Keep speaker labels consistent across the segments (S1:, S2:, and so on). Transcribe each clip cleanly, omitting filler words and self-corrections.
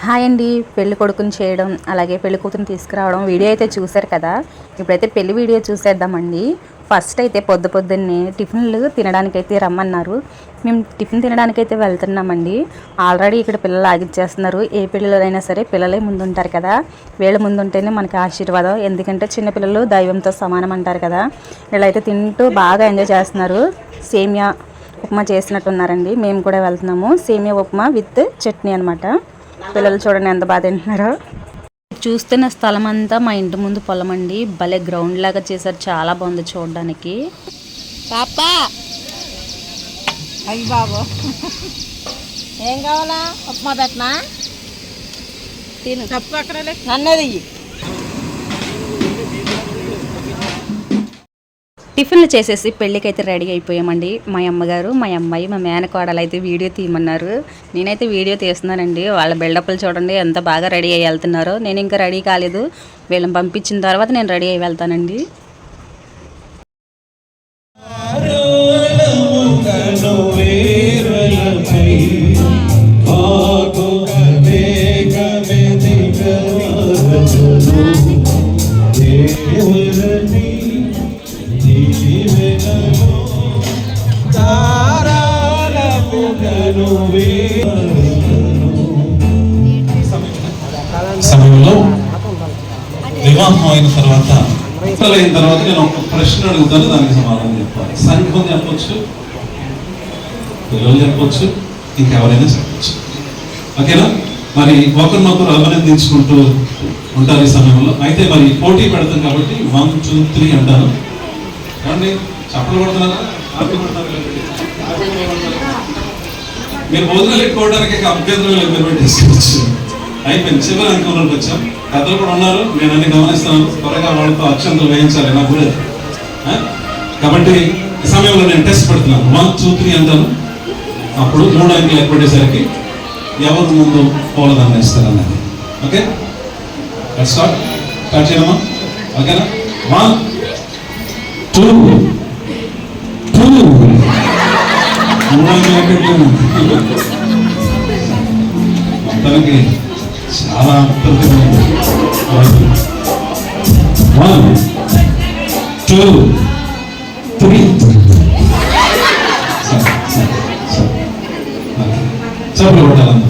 S1: Hi అండి. పెళ్లి కొడుకుని చేయడం అలాగే పెళ్లి కూతురుని తీసుకురావడం వీడియో అయితే చూశారు కదా. ఇప్పుడైతే పెళ్లి వీడియో చూసేద్దామండి. ఫస్ట్ అయితే పొద్దున్నే టిఫిన్లు తినడానికైతే రమ్మన్నారు. మేము టిఫిన్ తినడానికైతే వెళ్తున్నామండి. ఆల్రెడీ ఇక్కడ పిల్లలు ఆగిచ్చేస్తున్నారు. ఏ పెళ్ళిలోనైనా సరే పిల్లలే ముందుంటారు కదా, వీళ్ళ ముందుంటేనే మనకి ఆశీర్వాదం. ఎందుకంటే చిన్నపిల్లలు దైవంతో సమానం అంటారు కదా. వీళ్ళైతే తింటూ బాగా ఎంజాయ్ చేస్తున్నారు. సేమియా ఉప్మా చేసినట్టున్నారండి. మేము కూడా వెళ్తున్నాము. సేమియా ఉప్మా విత్ చట్నీ అనమాట. పిల్లలు చూడండి ఎంత బాగా తింటున్నారో. చూస్తున్న స్థలం అంతా మా ఇంటి ముందు పొలం అండి. భలే గ్రౌండ్ లాగా చేశారు, చాలా బాగుంది చూడడానికి.
S2: పాపా అయ్యి బాబు ఏం కావాలా? ఉప్మా పెట్టనా? తిను, తప్పు అక్కడ నన్నది.
S1: టిఫిన్లు చేసేసి పెళ్ళికైతే రెడీ అయిపోయామండి. మా అమ్మగారు, మా అమ్మాయి, మా మేనకోడలు అయితే వీడియో తీయమన్నారు. నేనైతే వీడియో తీస్తున్నానండి. వాళ్ళ బిల్డప్లు చూడండి ఎంత బాగా రెడీ అయ్యి వెళ్తున్నారో. నేను ఇంకా రెడీ కాలేదు. వీళ్ళని పంపించిన తర్వాత నేను రెడీ అయ్యి వెళ్తానండి.
S3: సమయంలో వివాహం అయిన తర్వాత నేను ఒక ప్రశ్న అడుగుతాను, దానికి సమాధానం చెప్పాలి. సంఘం చెప్పొచ్చు, పిల్లలు చెప్పొచ్చు, ఇంకెవరైనా చెప్పొచ్చు. ఓకేనా? మరి ఒకరినొకరు అభినందించుకుంటూ ఉంటారు ఈ సమయంలో. అయితే మరి పోటీ పెడతాం కాబట్టి 1, 2, 3 అంటాను. ఏమండి చప్పలు కొడుతున్నారా? మీరు భోజనాలు ఎక్కువడానికి అభ్యంతరం లేదు, తీసుకోవచ్చు. అయిపోయింది. చివరి అంకంలోకి వచ్చాం. పెద్దలు కూడా ఉన్నారు, నేను అన్ని గమనిస్తున్నాను. త్వరగా వాళ్ళతో అక్షంతలు వేయించాలి నాకు కూడా. కాబట్టి ఈ సమయంలో నేను టెస్ట్ పెడుతున్నాను. 1, 2, 3 అంటాను. అప్పుడు 3 అంకెలు ఏర్పడేసరికి ఎవరు ముందు పూలదండ ఇస్తారన్నది. Okay, start చేయమా? ఓకేనా? 1, 2, 2 మొత్తానికి చాలా అద్భుతమైన 1, 2, 3 చప్పట్లు కొట్టాలన్న.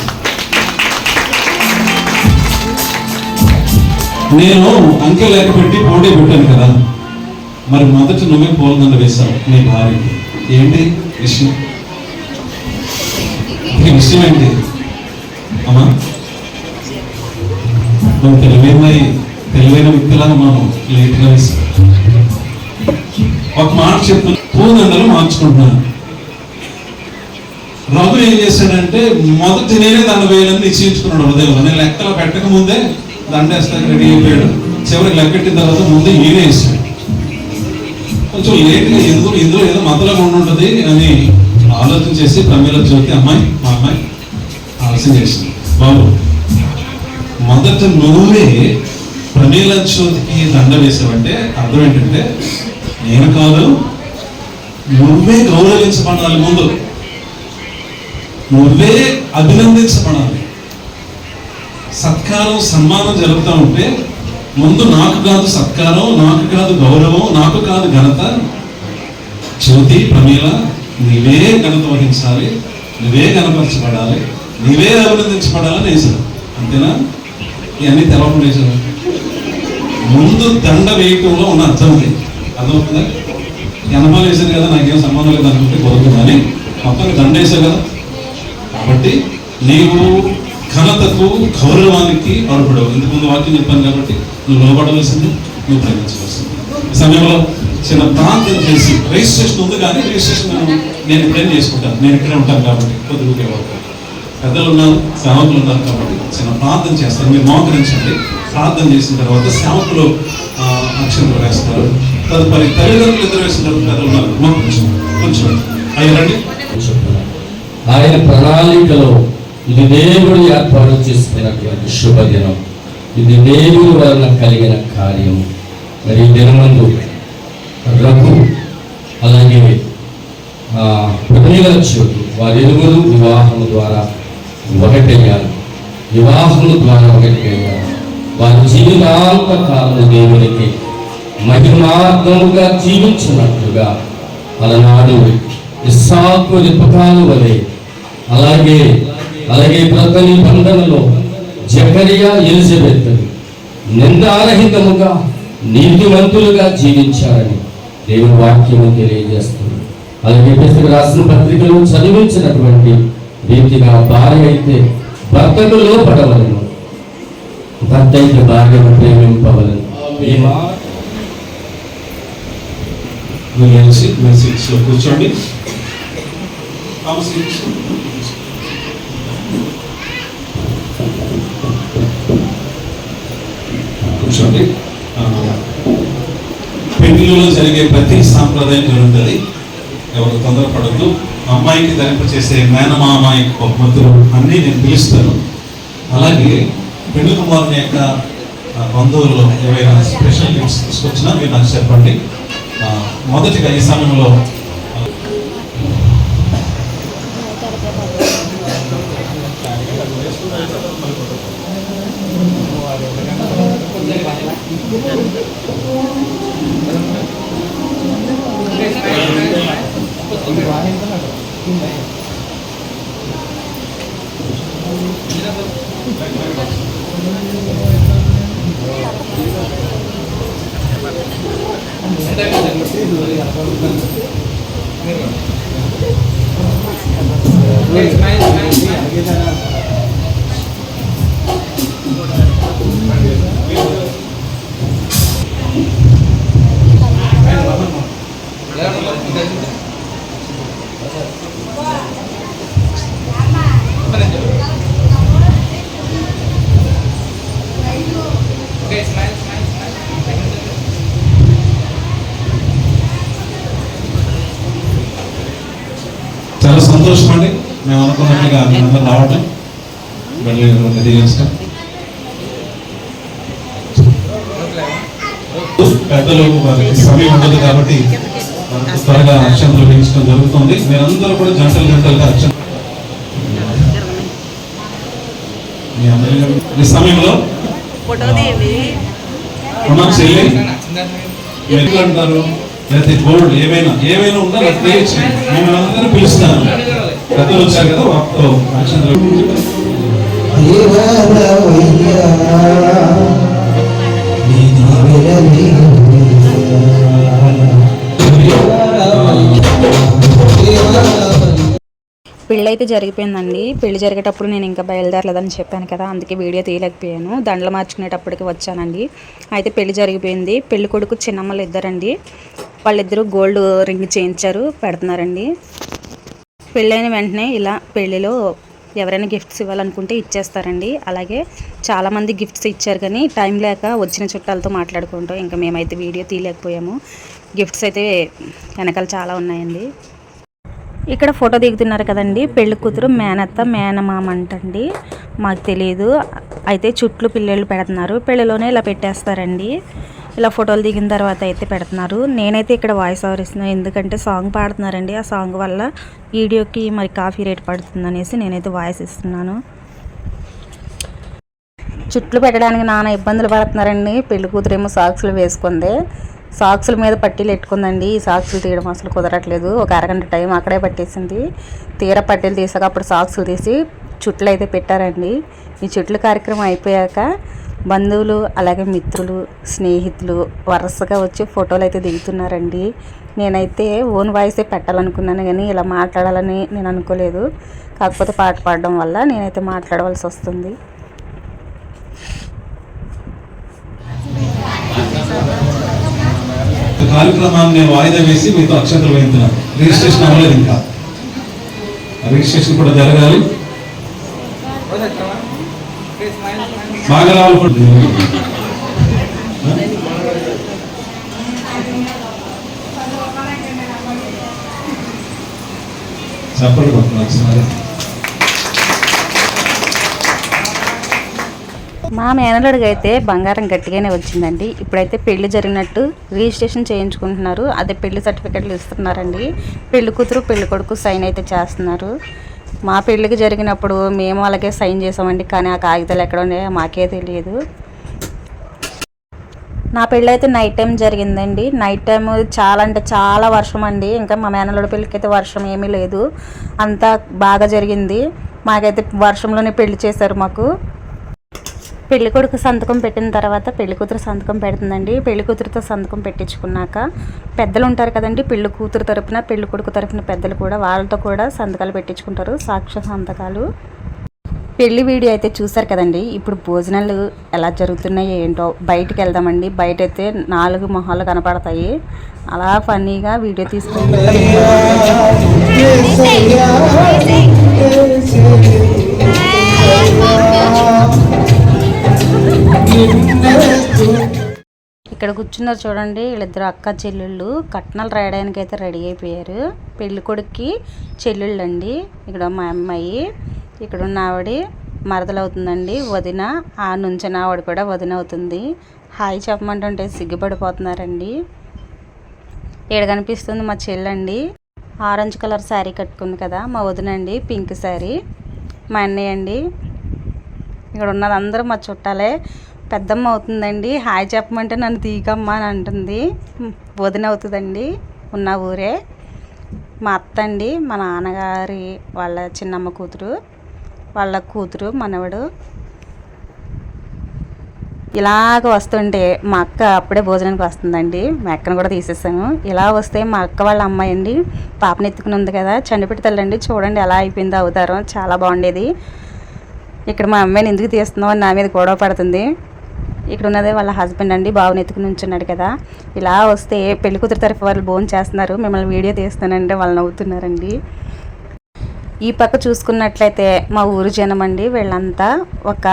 S3: నేను అంకె లెక్క పెట్టి పోటీ పెట్టాను కదా. మరి మొదట నువ్వే పూలదండ వేశావు నీ భార్యకి. ఏంటి విషయం? ఈ విషయం ఏంటి అమ్మా? నువ్వు తెలివైన వ్యక్తులాగా మనం లేట్గా వేసాం. ఒక మాట చెప్తున్నా, పూదండలు మార్చుకుంటున్నాను. రఘు ఏం చేశాడంటే మొదటి నేనే దండ వేయాలని నిశ్చయించుకున్నాడు హృదయంలో. నేను లెక్కలో పెట్టక ముందే దండేస్తాను రెడీ అయిపోయాడు. చివరికి లెక్కెట్టిన తర్వాత ముందే ఈయనే వేసాడు. కొంచెం లేట్గా ఇందులో ఏదో మతలం ఉండుంటుంది అని ఆలోచన చేసి ప్రమీల జ్యోతి అమ్మాయి, మా అమ్మాయి ఆలోచన చేసింది. బాబు, మొదట నువ్వే ప్రమీల జ్యోతికి దండ వేసావంటే అర్థం ఏంటంటే నేను కాదు, నువ్వే గౌరవించబడాలి, ముందు నువ్వే అభినందించబడాలి. సత్కారం సన్మానం జరుగుతూ ఉంటే ముందు నాకు కాదు సత్కారం, నాకు కాదు గౌరవం, నాకు కాదు ఘనత. జ్యోతి, ప్రమీల, నీవే ఘనత వహించాలి, నువ్వే గణపరచబడాలి, నీవే అభినందించబడాలని వేసాను. అంతేనా? ఇవన్నీ తెలవకుండా వేసాను. ముందు దండ వేయటంలో ఉన్న అర్థం ఉంది. అర్థమవుతుందా? ఎనభాలు వేసాను కదా, నాకేం సంబంధం లేదు అనుకుంటే కుదరదు. కానీ మొత్తం దండ వేసావు కదా. కాబట్టి నీవు ఘనతకు గౌరవానికి అర్హుడవు. ఇంతకుముందు వాక్యం చెప్పాను కాబట్టి నువ్వు లోబడవలసింది, నువ్వు ప్రేమించవలసింది. ఈ సమయంలో చిన్న ప్రార్థన చేసి, రిజిస్ట్రేషన్ ఉంది కానీ రిజిస్ట్రేషన్ నేను ఇప్పుడేం చేసుకుంటాను, నేను ఇక్కడే ఉంటాను కాబట్టి కొద్దిగా పెద్దలు ఉన్నారు, సేవకులు ఉన్నారు కాబట్టి చిన్న ప్రార్థన చేస్తాను. మీరు మోకరించండి. ప్రార్థన చేసిన తర్వాత సేవకులు అక్షంతలు వేస్తారు. తదుపరి తల్లిదండ్రులు ఇద్దరు వేసిన తర్వాత పెద్దలు ఉన్నారు, కొంచెం అయ్యారండి.
S4: ఆయన ప్రణాళికలో ఇది దేవుడు ఏర్పాటు చేసుకున్నటువంటి శుభదినం, ఇది దేవుని వలన కలిగిన కార్యం. మరి ఈ దినమందు రఘు అలాగే ప్రమీల జ్యోతి వారిరువురు వివాహం ద్వారా ఒకటయ్యారు. వివాహము ద్వారా ఒకటిగా వారి జీవితాంత కాలము దేవునికి మహిమార్థముగా జీవించినట్లుగా అలనాడు ఇస్సాకు రిబకాల వలె అలాగే ప్రత నిబంధనలో జకరియా ఎలిజబెత్ నిందారహితముగా నీతివంతులుగా జీవించారని దేవుని వాక్యము తెలియజేస్తుంది. అలాగే ఎఫెసీయులకు రాసిన పత్రికలో చదివించినటువంటి రీతిగా భార్య అయితే భర్తకు లోపడవలను, భర్త అయితే భార్యను ప్రేమింపవలను.
S3: కూర్చోండి. కూర్చోండి. పెళ్లిలో జరిగే ప్రతి సాంప్రదాయం జరుగుతుంది. ఎవరు తొందరపడద్దు. అమ్మాయికి ధరింప చేసే మేనమామ బహుమతులు అన్నీ నేను పిలుస్తాను. అలాగే పెళ్లి కుమారుని యొక్క బంధువుల్లో ఏవైనా స్పెషల్ గిఫ్ట్స్ తీసుకొచ్చినా మీరు నాకు చెప్పండి. మొదటిగా ఈ సమయంలో చాలా సంతోషం అండి. మేము అనుకున్నట్లుగా అందరూ రావటం పెద్దలు వారికి సమయం ఉండదు కాబట్టి త్వరగా అక్షంతలు వేయించడం జరుగుతుంది. మీరందరూ కూడా జంటలుగా అక్షంతలు ఈ సమయంలో చెల్లి అంటారు లేకపోతే గోల్డ్ ఏమైనా ఉందా మేము అందరూ పిలుస్తాను. పెద్దలు వచ్చారు కదా వాటితో అక్షంతలు
S1: పెళ్ళి అయితే జరిగిపోయిందండి. పెళ్లి జరిగేటప్పుడు నేను ఇంకా బయలుదేరలేదని చెప్పాను కదా, అందుకే వీడియో తీయలేకపోయాను. దండలు మార్చుకునేటప్పటికి వచ్చానండి. అయితే పెళ్లి జరిగిపోయింది. పెళ్లి కొడుకు చిన్నమ్మలు ఇద్దరండి. వాళ్ళిద్దరూ గోల్డ్ రింగ్ చేయించారు, పెడుతున్నారండి. పెళ్ళైన వెంటనే ఇలా పెళ్ళిలో ఎవరైనా గిఫ్ట్స్ ఇవ్వాలనుకుంటే ఇచ్చేస్తారండి. అలాగే చాలామంది గిఫ్ట్స్ ఇచ్చారు, కానీ టైం లేక వచ్చిన చుట్టాలతో మాట్లాడుకుంటాం. ఇంకా మేమైతే వీడియో తీయలేకపోయాము. గిఫ్ట్స్ అయితే వెనకాల చాలా ఉన్నాయండి. ఇక్కడ ఫోటో దిగుతున్నారు కదండి, పెళ్లి కూతురు మేనత్త మేనమామ అంటండి, మాకు తెలియదు. అయితే చుట్లు పిల్లలు పెడుతున్నారు. పెళ్ళిలోనే ఇలా పెట్టేస్తారండి. ఇలా ఫోటోలు దిగిన తర్వాత అయితే పెడుతున్నారు. నేనైతే ఇక్కడ వాయిస్ ఓవర్ ఇస్తున్నాను, ఎందుకంటే సాంగ్ పాడుతున్నారండి. ఆ సాంగ్ వల్ల వీడియోకి మరి కాపీ రేట్ పడుతుంది అనేసి నేనైతే వాయిస్ ఇస్తున్నాను. చుట్లు పెట్టడానికి నానా ఇబ్బందులు పడుతున్నారండి. పెళ్లి కూతురేమో సాక్సులు వేసుకుంది, సాక్సుల మీద పట్టీలు పెట్టుకుందండి. ఈ సాక్సులు తీయడం అసలు కుదరట్లేదు. ఒక అరగంట టైం అక్కడే పట్టేసింది. తీర పట్టీలు తీసాక అప్పుడు సాక్సులు తీసి చుట్లు అయితే పెట్టారండి. ఈ చుట్లు కార్యక్రమం అయిపోయాక బంధువులు అలాగే మిత్రులు స్నేహితులు వరుసగా వచ్చి ఫోటోలు అయితే దిగుతున్నారండి. నేనైతే ఓన్ వాయిసే పెట్టాలనుకున్నాను, కానీ ఇలా మాట్లాడాలని నేను అనుకోలేదు. కాకపోతే పాట పాడడం వల్ల నేనైతే మాట్లాడవలసి వస్తుంది.
S3: కార్యక్రమాన్ని వాయిదా వేసి మీతో అక్షంతలు వేయించున్నాను. రిజిస్ట్రేషన్ అవ్వలేదు, ఇంకా రిజిస్ట్రేషన్ కూడా జరగాలి. బాగా రావాలి. చెప్పండి కొట్టున్నారు.
S1: మా మేనలుడికి అయితే బంగారం గట్టిగానే వచ్చిందండి. ఇప్పుడైతే పెళ్లి జరిగినట్టు రిజిస్ట్రేషన్ చేయించుకుంటున్నారు. అదే పెళ్లి సర్టిఫికెట్లు ఇస్తున్నారండి. పెళ్లి కూతురు పెళ్లి కొడుకు సైన్ అయితే చేస్తున్నారు. మా పెళ్ళికి జరిగినప్పుడు మేము అలాగే సైన్ చేసామండి, కానీ ఆ కాగితాలు ఎక్కడ ఉన్నాయో మాకే తెలియదు. నా పెళ్ళి అయితే నైట్ టైం జరిగిందండి. నైట్ టైం చాలా అంటే చాలా వర్షం అండి. ఇంకా మా మేనల్లుడి పెళ్ళికి అయితే వర్షం ఏమీ లేదు, అంతా బాగా జరిగింది. మాకైతే వర్షంలోనే పెళ్లి చేశారు. మాకు పెళ్లి కొడుకు సంతకం పెట్టిన తర్వాత పెళ్లి కూతురు సంతకం పెడుతుందండి. పెళ్లి కూతురుతో సంతకం పెట్టించుకున్నాక పెద్దలు ఉంటారు కదండి, పెళ్లి కూతురు తరపున పెళ్లి కొడుకు తరపున పెద్దలు కూడా, వాళ్ళతో కూడా సంతకాలు పెట్టించుకుంటారు, సాక్ష్య సంతకాలు. పెళ్లి వీడియో అయితే చూసారు కదండి. ఇప్పుడు భోజనాలు ఎలా జరుగుతున్నాయో ఏంటో బయటికి వెళ్దామండి. బయట అయితే 4 మొహాలు కనపడతాయి. అలా ఫన్నీగా వీడియో తీసుకుంటే ఇక్కడ కూర్చున్నారు చూడండి, వీళ్ళిద్దరు అక్క చెల్లెళ్ళు కట్నాలు రాయడానికి అయితే రెడీ అయిపోయారు. పెళ్లి కొడుక్కి చెల్లెళ్ళు అండి. ఇక్కడ మా అమ్మాయి, ఇక్కడ ఉన్న ఆవిడ మరదలు అవుతుందండి, వదిన. ఆ నుంచిన ఆవిడ కూడా వదిన అవుతుంది. హాయ్ చెప్పమంటుంటే సిగ్గుపడిపోతున్నారండి. ఇక్కడ కనిపిస్తుంది మా చెల్లండి, ఆరెంజ్ కలర్ శారీ కట్టుకుంది కదా. మా వదిన అండి పింక్ శారీ. మా అన్నయ్య అండి. ఇక్కడ ఉన్నది అందరూ మా చుట్టాలే. పెద్దమ్మ అవుతుందండి, హాయ్ చెప్పమంటే నన్ను తీగమ్మ అని అంటుంది. వదిన అవుతుందండి, ఉన్న ఊరే. మా అత్త అండి, మా నాన్నగారి వాళ్ళ చిన్నమ్మ కూతురు, వాళ్ళ కూతురు మనవడు. ఇలాగ వస్తుంటే మా అక్క అప్పుడే భోజనానికి వస్తుందండి. మా అక్కను కూడా తీసేసాను. ఇలా వస్తే మా అక్క వాళ్ళ అమ్మాయి అండి, పాపని ఎత్తుకుని ఉంది కదా, చండిపెట్టి తల్లండి. చూడండి ఎలా అయిపోయిందో అవతారం, చాలా బాగుండేది. ఇక్కడ మా అమ్మాయిని ఎందుకు తీస్తున్నావు అని నా మీద గొడవ పడుతుంది. ఇక్కడ ఉన్నదే వాళ్ళ హస్బెండ్ అండి, బాబుని ఎత్తుకుని ఉంచున్నాడు కదా. ఇలా వస్తే పెళ్లి కూతురు తరఫు వాళ్ళు భోజనం చేస్తున్నారు, మిమ్మల్ని వీడియో తీస్తానంటే వాళ్ళు నవ్వుతున్నారండి. ఈ పక్క చూసుకున్నట్లయితే మా ఊరు జనం అండి, వీళ్ళంతా ఒక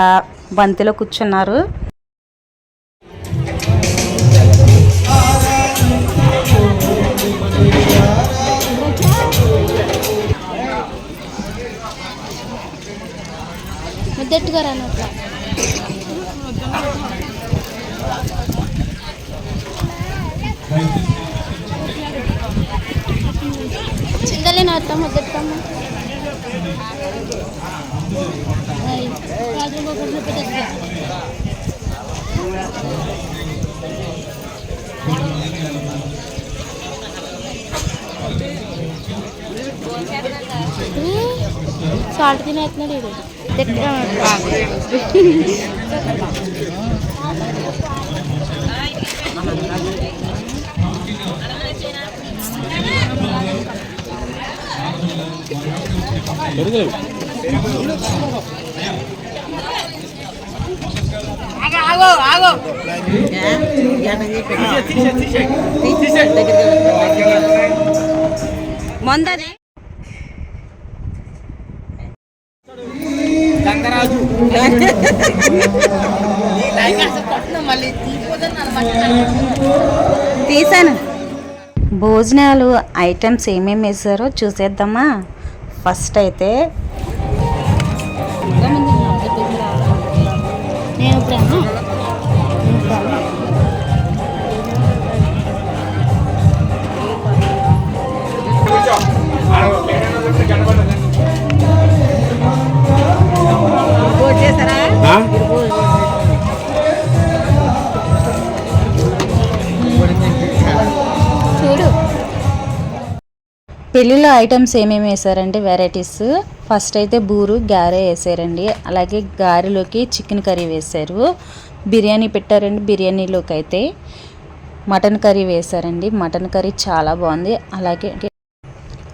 S1: బంతిలో కూర్చున్నారు.
S5: ముద్దెట్టుగా రానట్లా చిందలే నా అత్త ముద్దెట్టుకమ్మ సాల్ట్ తినేస్తున్నాడు ఇది.
S2: మొందది
S1: తీసాను. భోజనాలు ఐటమ్స్ ఏమేమి వేసారో చూసేద్దామా. ఫస్ట్ అయితే
S5: నేను ఇప్పుడు చూడు
S1: పెళ్ళిలో ఐటమ్స్ ఏమేమి వేసారంటే వెరైటీస్. ఫస్ట్ అయితే బూరు గారె వేసారండి, అలాగే గారెలోకి చికెన్ కర్రీ వేశారు. బిర్యానీ పెట్టారండి, బిర్యానీలోకి అయితే మటన్ కర్రీ వేశారండి. మటన్ కర్రీ చాలా బాగుంది. అలాగే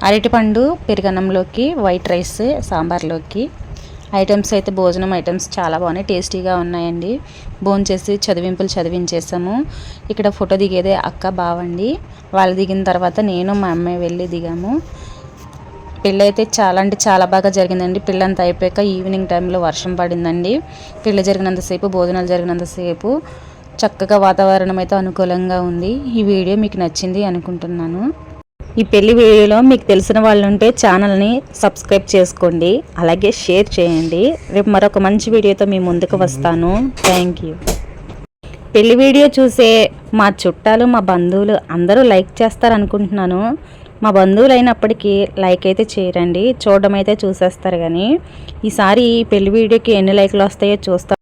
S1: అరటిపండు పెరుగన్నంలోకి, వైట్ రైస్ సాంబార్లోకి. ఐటమ్స్ అయితే భోజనం ఐటమ్స్ చాలా బాగున్నాయి, టేస్టీగా ఉన్నాయండి. భోంచేసి చదివింపులు చదివించేసాము. ఇక్కడ ఫోటో దిగేదే అక్క బావండి. వాళ్ళు దిగిన తర్వాత నేను మా అమ్మాయి వెళ్ళి దిగాము. పెళ్ళి అయితే చాలా అంటే చాలా బాగా జరిగిందండి. పెళ్ళంతా అయిపోయాక ఈవినింగ్ టైంలో వర్షం పడిందండి. పెళ్ళి జరిగినంతసేపు, భోజనాలు జరిగినంతసేపు చక్కగా వాతావరణం అయితే అనుకూలంగా ఉంది. ఈ వీడియో మీకు నచ్చింది అనుకుంటున్నాను. ఈ పెళ్లి వీడియోలో మీకు తెలిసిన వాళ్ళు ఉంటే ఛానల్ని సబ్స్క్రైబ్ చేసుకోండి, అలాగే షేర్ చేయండి. రేపు మరొక మంచి వీడియోతో మీ ముందుకు వస్తాను. Thank you. పెళ్లి వీడియో చూసే మా చుట్టాలు, మా బంధువులు అందరూ లైక్ చేస్తారనుకుంటున్నాను. మా బంధువులు అయినప్పటికీ లైక్ అయితే చేయరండి, చూడడం అయితే చూసేస్తారు. కానీ ఈసారి పెళ్లి వీడియోకి ఎన్ని లైక్లు వస్తాయో చూస్తాం.